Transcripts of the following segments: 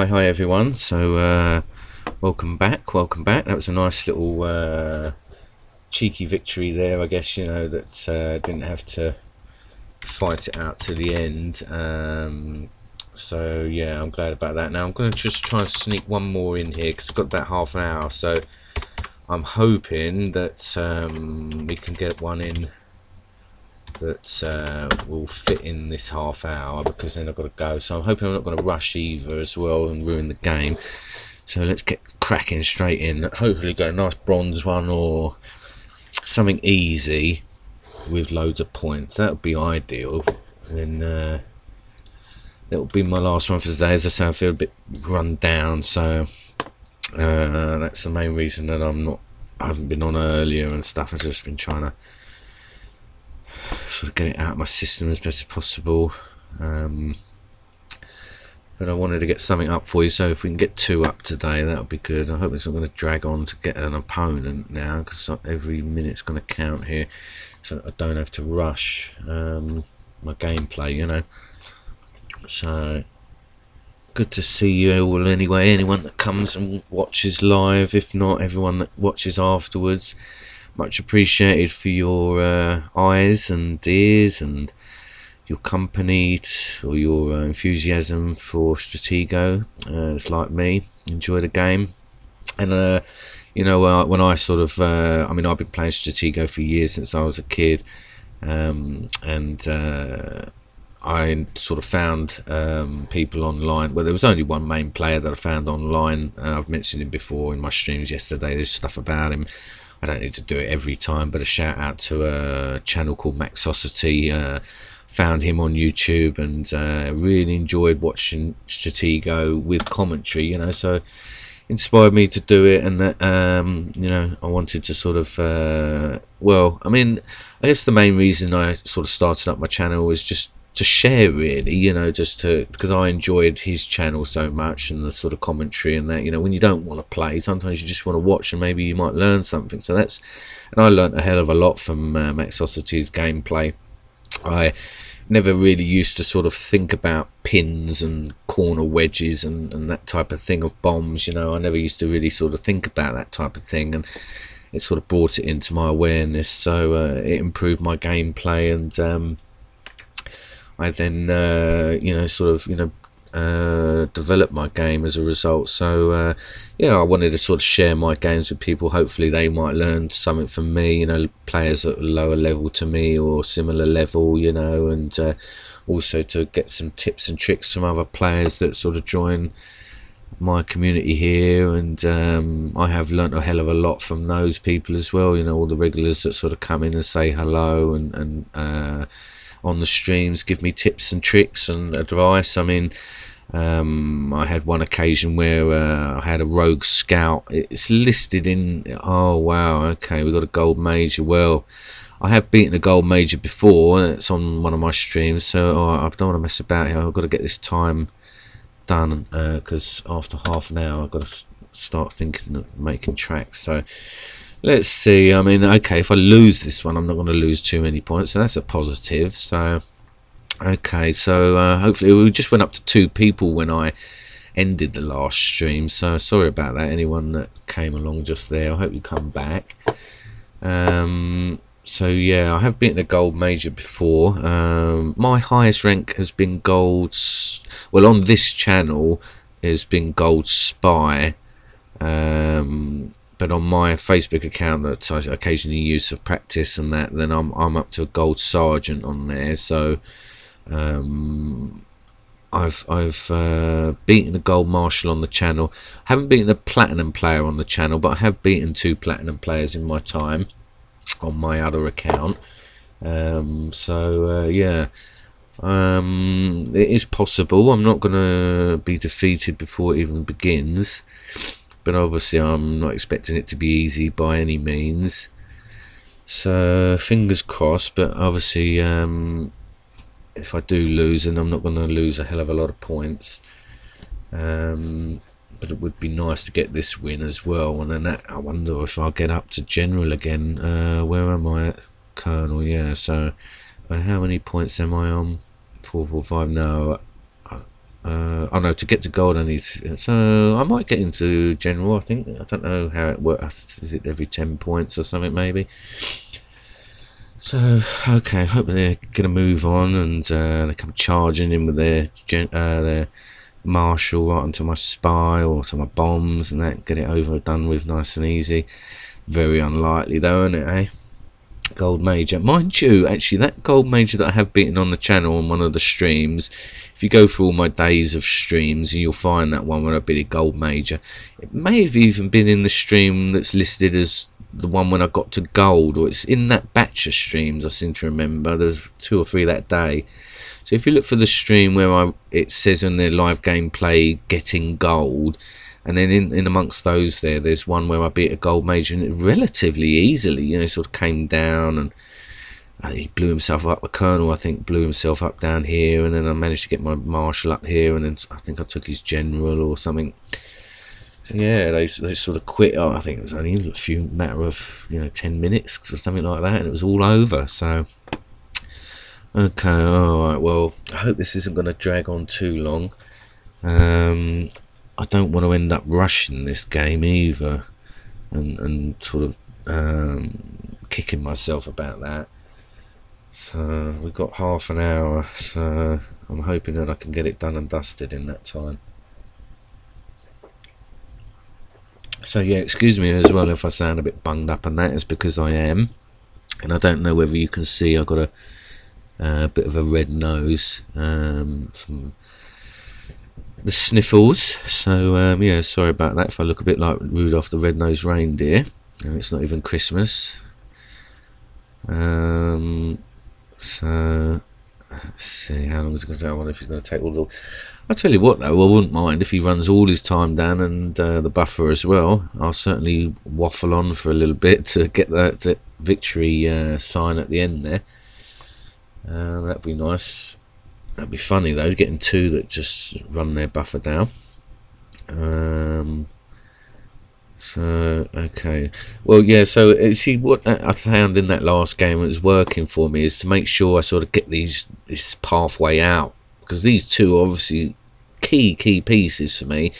Hi everyone. So welcome back. That was a nice little cheeky victory there, I guess, that didn't have to fight it out to the end. So yeah, I'm glad about that. Now I'm going to just try and sneak one more in here because I've got about half an hour, so I'm hoping that we can get one in that will fit in this half hour, because then I've got to go. So I'm hoping I'm not going to rush either as well and ruin the game. So let's get cracking straight in. Hopefully get a nice bronze one or something easy with loads of points. That would be ideal. And then that will be my last one for today. As I say, I feel a bit run down, so that's the main reason that I haven't been on earlier and stuff. I've just been trying to sort of get it out of my system as best as possible, but I wanted to get something up for you, so if we can get 2 up today, that would be good. I hope it's not going to drag on to get an opponent now, because every minute's going to count here, so I don't have to rush my gameplay, So good to see you all anyway, anyone that comes and watches live. If not, everyone that watches afterwards, much appreciated for your eyes and ears and your company or your enthusiasm for Stratego. It's like me, enjoy the game. And when I sort of I've been playing Stratego for years, since I was a kid, and I sort of found people online. Well, there was only one main player that I found online. I've mentioned him before in my streams yesterday. There's stuff about him. I don't need to do it every time, but a shout out to a channel called Maxosity. Found him on YouTube and really enjoyed watching Stratego with commentary, so inspired me to do it. And that I wanted to sort of I guess the main reason I sort of started up my channel was just to share, really, because I enjoyed his channel so much and the sort of commentary and that, when you don't want to play, sometimes you just want to watch and maybe you might learn something. And I learned a hell of a lot from Maxosity's gameplay. I never really used to sort of think about pins and corner wedges and that type of thing, of bombs, I never used to really sort of think about that type of thing, and it sort of brought it into my awareness, so it improved my gameplay. And I then developed my game as a result. So I wanted to sort of share my games with people. Hopefully they might learn something from me, players at a lower level to me or similar level, and also to get some tips and tricks from other players that sort of join my community here. And I have learnt a hell of a lot from those people as well, all the regulars that sort of come in and say hello and on the streams give me tips and tricks and advice. I had one occasion where I had a rogue scout. It's listed in, oh wow, okay, we got a gold major. Well, I have beaten a gold major before, and it's on one of my streams, so I don't want to mess about here. I've got to get this time done, because after half an hour I've got to start thinking of making tracks. So let's see. Okay, if I lose this one, I'm not going to lose too many points, so that's a positive. So okay, so hopefully we just went up to 2 people when I ended the last stream, so sorry about that, anyone that came along just there. I hope you come back. So yeah, I have beaten a gold major before. My highest rank has been golds, well, on this channel has been gold spy, but on my Facebook account that I occasionally use for practice and that, then I'm up to a gold sergeant on there. So I've beaten a gold marshal on the channel. I haven't beaten a platinum player on the channel, but I have beaten 2 platinum players in my time on my other account. Yeah, it is possible. I'm not going to be defeated before it even begins, but obviously I'm not expecting it to be easy by any means. So fingers crossed, but obviously if I do lose, then I'm not going to lose a hell of a lot of points. But it would be nice to get this win as well. And then I wonder if I'll get up to general again. Where am I at? Colonel, yeah. So how many points am I on? 445. No, Oh oh no, to get to gold I need so I might get into general. I think, I don't know how it works. Is it every 10 points or something maybe? So okay, hope they're gonna move on, and they come charging in with their marshal right onto my spy or to my bombs, and that, get it over and done with nice and easy. Very unlikely though, isn't it, eh? Gold major, mind you, actually that gold major that I have beaten on the channel on one of the streams, if you go through all my days of streams, you'll find that one where I beat a gold major. It may have even been in the stream that's listed as the one when I got to gold, or it's in that batch of streams. I seem to remember there's 2 or 3 that day. So if you look for the stream where it says in their live gameplay getting gold, and then in amongst those there's one where I beat a gold major, and it relatively easily, you know, sort of came down, and he blew himself up. The colonel, I think, blew himself up down here, and then I managed to get my marshal up here, and then I think I took his general or something. So yeah, they sort of quit. Oh, I think it was only a matter of, you know, 10 minutes or something like that, and it was all over. So okay, alright, well, I hope this isn't going to drag on too long. I don't want to end up rushing this game either, and sort of kicking myself about that. So we've got half an hour, so I'm hoping that I can get it done and dusted in that time. So yeah, excuse me as well if I sound a bit bunged up, and that is because I am. And I don't know whether you can see, I've got a bit of a red nose from the sniffles, so yeah, sorry about that if I look a bit like Rudolph the Red-Nosed Reindeer. It's not even Christmas. So let's see, how long is it going to take? I wonder if he's going to take all the... I'll tell you what though, I wouldn't mind if he runs all his time down, and the buffer as well. I'll certainly waffle on for a little bit to get that victory sign at the end there. That'd be nice. That'd be funny though, getting 2 that just run their buffer down. So okay, well yeah, so see what I found in that last game that was working for me is to make sure I sort of get this pathway out, because these 2 are obviously key pieces for me.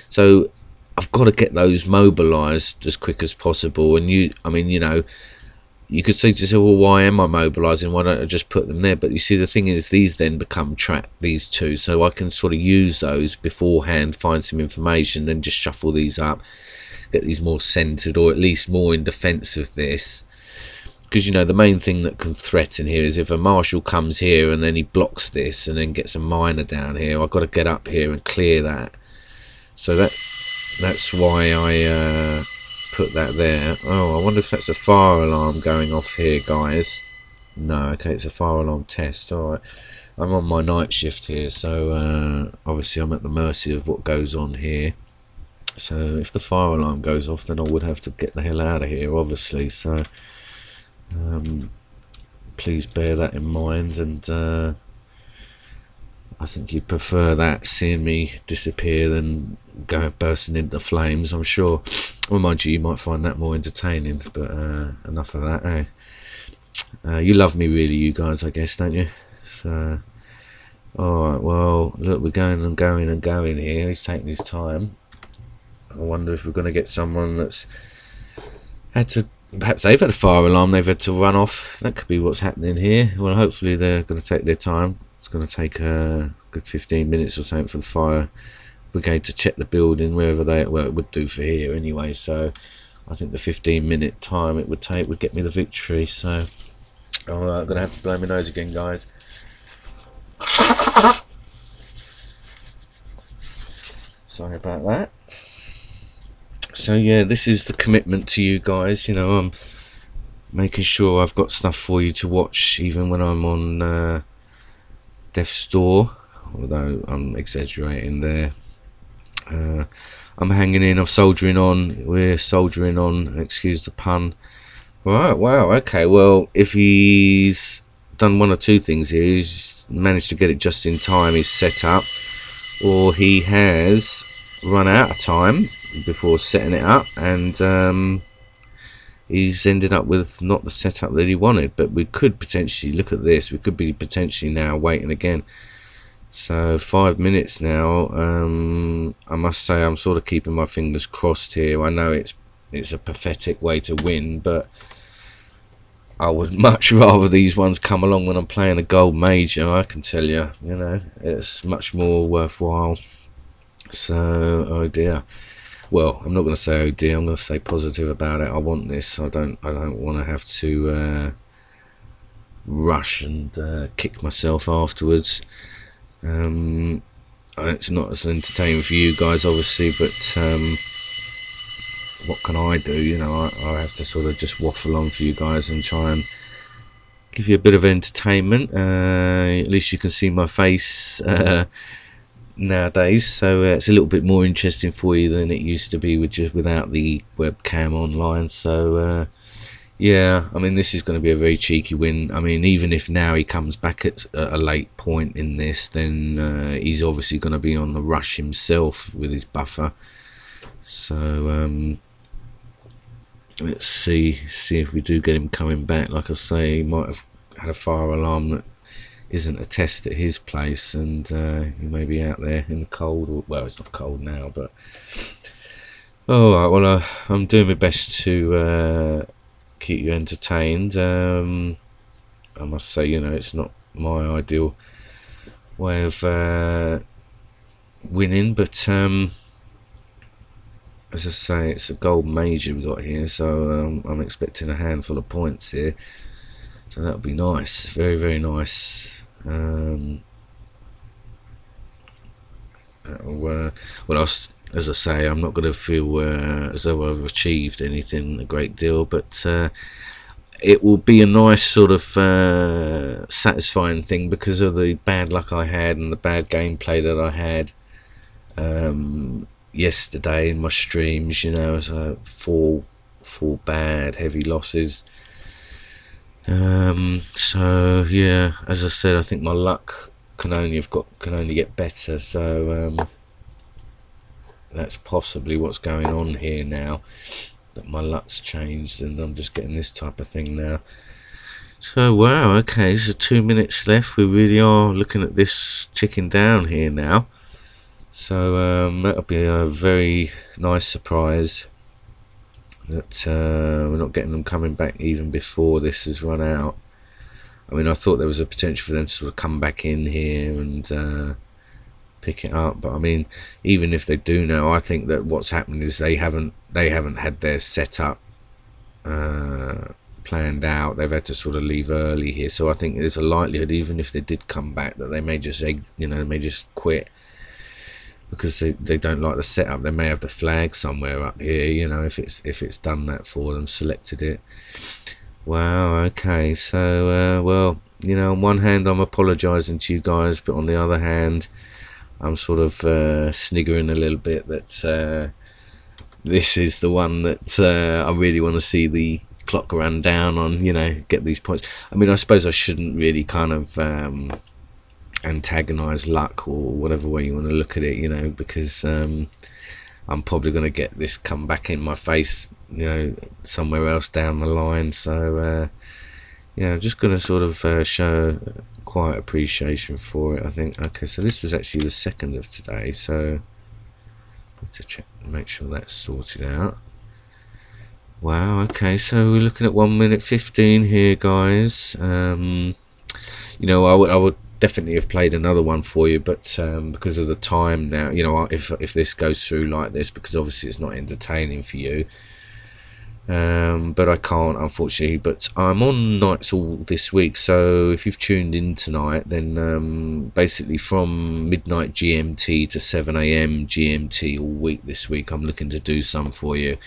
So I've got to get those mobilized as quick as possible. And I mean, you know, you could say to yourself, well, why am I mobilising? Why don't I just put them there? But you see, the thing is, these then become these 2. So I can sort of use those beforehand, find some information, then just shuffle these up, get these more centred, or at least more in defence of this. Because, you know, the main thing that can threaten here is if a marshal comes here and then he blocks this and then gets a miner down here, I've got to get up here and clear that. So that's why I... put that there. Oh, I wonder if that's a fire alarm going off here, guys. No, okay, it's a fire alarm test. Alright, I'm on my night shift here, so obviously I'm at the mercy of what goes on here. So if the fire alarm goes off, then I would have to get the hell out of here, obviously. So please bear that in mind, and I think you'd prefer that, seeing me disappear, than go bursting into flames, I'm sure. Well, mind you, you might find that more entertaining, but enough of that, eh? You love me really, you guys, I guess, don't you? So, alright, well, look, we're going and going and going here. He's taking his time. I wonder if we're going to get someone that's had to... Perhaps they've had a fire alarm, they've had to run off. That could be what's happening here. Well, hopefully they're going to take their time. It's going to take a good 15 minutes or something for the fire brigade to check the building, wherever it would do for here anyway. So I think the 15-minute time it would take would get me the victory. So I'm going to have to blow my nose again, guys. Sorry about that. So yeah, this is the commitment to you guys. You know, I'm making sure I've got stuff for you to watch even when I'm on Death's Door, although I'm exaggerating there. I'm hanging in, I'm soldiering on, we're soldiering on, excuse the pun. Right, wow, okay, well, if he's done one or 2 things here, he's managed to get it just in time, he's set up, or he has run out of time before setting it up, and he's ended up with not the setup that he wanted. But we could potentially, look at this, we could be potentially now waiting again So 5 minutes now. I must say I'm sort of keeping my fingers crossed here. I know it's a pathetic way to win, but I would much rather these ones come along when I'm playing a gold major. I can tell you, you know, it's much more worthwhile. So, oh dear. Well, I'm not going to say oh dear. I'm going to say positive about it. I want this. I don't want to have to rush and kick myself afterwards. It's not as entertaining for you guys, obviously, but what can I do? You know, I have to sort of just waffle on for you guys and try and give you a bit of entertainment. At least you can see my face nowadays, so it's a little bit more interesting for you than it used to be without the webcam online. So yeah, I mean, this is going to be a very cheeky win. I mean, even if now he comes back at a late point in this, then he's obviously going to be on the rush himself with his buffer. So let's see if we do get him coming back. Like I say, he might have had a fire alarm that isn't a test at his place, and he may be out there in the cold. Or, well, it's not cold now, but all right. Well, I'm doing my best to keep you entertained. I must say, you know, it's not my ideal way of winning, but as I say, it's a gold major we got here, so I'm expecting a handful of points here, so that'll be nice, very, very nice. Well, as I say, I'm not going to feel as though I've achieved anything a great deal, but it will be a nice sort of satisfying thing because of the bad luck I had and the bad gameplay that I had yesterday in my streams. You know, as four bad heavy losses. So yeah, as I said, I think my luck can only get better. So that's possibly what's going on here now, that my luck's changed and I'm just getting this type of thing now. So wow, okay, so 2 minutes left. We really are looking at this ticking down here now, so that'll be a very nice surprise that we're not getting them coming back even before this has run out. I mean, I thought there was a potential for them to sort of come back in here and pick it up, but I mean, even if they do now, I think that what's happened is they haven't had their setup planned out. They've had to sort of leave early here, so I think there's a likelihood, even if they did come back, that they may just may just quit because they don't like the setup. They may have the flag somewhere up here, you know, if it's done that for them, selected it. Wow, okay, so well, you know, on one hand I'm apologising to you guys, but on the other hand I'm sort of sniggering a little bit that this is the one that I really want to see the clock run down on, you know, get these points. I mean, I suppose I shouldn't really kind of antagonise luck, or whatever way you want to look at it, you know, because I'm probably going to get this come back in my face, you know, somewhere else down the line. So yeah, I'm just going to sort of show quiet appreciation for it, I think. Okay, so this was actually the 2nd of today, so I have to check and make sure that's sorted out. Wow, okay, so we're looking at 1 minute 15 here, guys. You know, I would definitely have played another one for you, but because of the time now, you know, if this goes through like this, because obviously it's not entertaining for you, but I can't, unfortunately. But I'm on nights all this week, so if you've tuned in tonight, then basically from midnight GMT to 7 AM GMT all week this week, I'm looking to do some for you,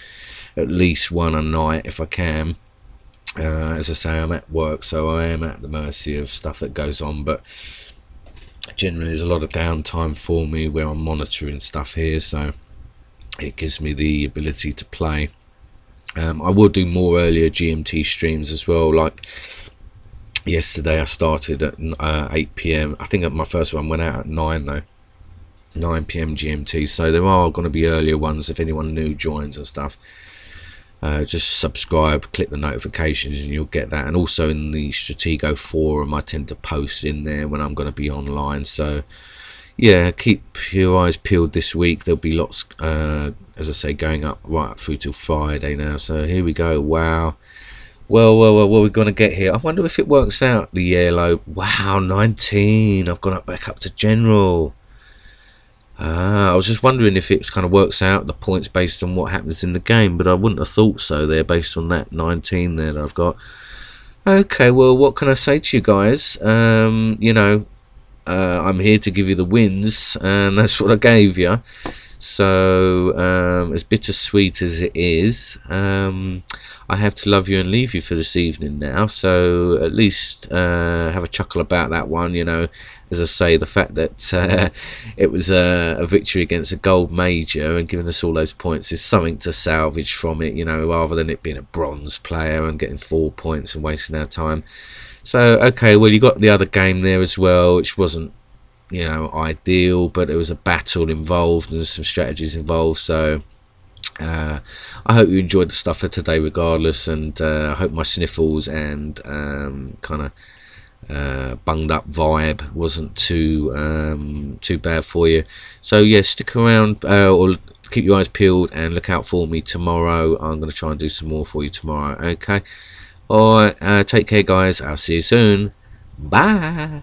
at least one a night if I can. As I say, I'm at work, so I am at the mercy of stuff that goes on, but generally there's a lot of downtime for me where I'm monitoring stuff here, so it gives me the ability to play. I will do more earlier GMT streams as well. Like yesterday I started at 8 PM. I think my first one went out at 9 though, 9 PM GMT, so there are going to be earlier ones if anyone new joins and stuff. just subscribe, click the notifications, and you'll get that. And also in the Stratego forum, I tend to post in there when I'm going to be online. So yeah, keep your eyes peeled this week. There'll be lots, as I say, going up right up through till Friday now. So here we go. Wow. Well, what we're going to get here. I wonder if it works out, the yellow. Wow, 19. I've gone back up to general. I was just wondering if it kind of works out the points based on what happens in the game, but I wouldn't have thought so there based on that 19 there that I've got. Okay, well, what can I say to you guys? You know, I'm here to give you the wins, and that's what I gave you. So, as bittersweet as it is, I have to love you and leave you for this evening now. So at least have a chuckle about that one. You know, as I say, the fact that it was a victory against a gold major and giving us all those points is something to salvage from it, you know, rather than it being a bronze player and getting 4 points and wasting our time. So okay, well, you got the other game there as well, which wasn't, you know, ideal, but there was a battle involved and some strategies involved. So I hope you enjoyed the stuff for today regardless, and I hope my sniffles and kind of bunged up vibe wasn't too bad for you. So yeah, stick around, or keep your eyes peeled and look out for me tomorrow. I'm going to try and do some more for you tomorrow. Okay, alright, take care guys, I'll see you soon, bye.